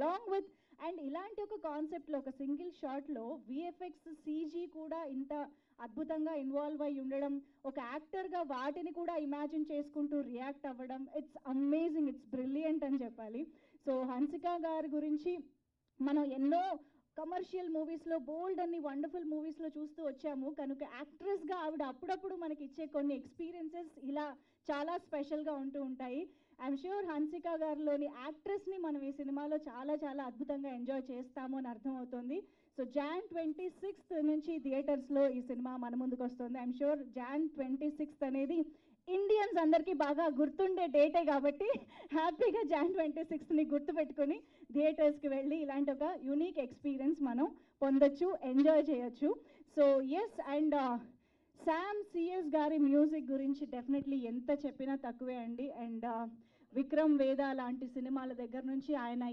Along with and ఇలాంటి ఒక కాన్సెప్ట్లో ఒక సింగిల్ షాట్లో విఎఫ్ఎక్స్ సీజీ కూడా ఇంత అద్భుతంగా ఇన్వాల్వ్ అయి ఉండడం, ఒక యాక్టర్గా వాటిని కూడా ఇమాజిన్ చేసుకుంటూ రియాక్ట్ అవ్వడం, ఇట్స్ అమేజింగ్, ఇట్స్ బ్రిలియంట్ అని చెప్పాలి. సో హన్సిక గారి గురించి మనం ఎన్నో కమర్షియల్ మూవీస్లో బోల్డ్ అన్ని వండర్ఫుల్ మూవీస్లో చూస్తూ వచ్చాము. కనుక యాక్ట్రెస్గా ఆవిడ అప్పుడప్పుడు మనకి ఇచ్చే కొన్ని ఎక్స్పీరియన్సెస్ ఇలా చాలా స్పెషల్గా ఉంటూ ఉంటాయి. ఐఎమ్ ష్యూర్ హన్సిక గారిలోని యాక్ట్రెస్ని మనం ఈ సినిమాలో చాలా చాలా అద్భుతంగా ఎంజాయ్ చేస్తాము అని అర్థమవుతుంది. సో Jan 26th నుంచి థియేటర్స్లో ఈ సినిమా మన ముందుకు వస్తుంది. ఐఎమ్ ష్యూర్ Jan 26th అనేది ఇండియన్స్ అందరికీ బాగా గుర్తుండే డేటే కాబట్టి హ్యాపీగా Jan 26ని గుర్తుపెట్టుకొని థియేటర్స్కి వెళ్ళి ఇలాంటి ఒక యూనిక్ ఎక్స్పీరియన్స్ మనం పొందొచ్చు, ఎంజాయ్ చేయొచ్చు. So yes, and Sam CS గారి మ్యూజిక్ గురించి డెఫినెట్లీ ఎంత చెప్పినా తక్కువే అండి. అండ్ విక్రమ్ వేద లాంటి సినిమాల దగ్గర నుంచి ఆయన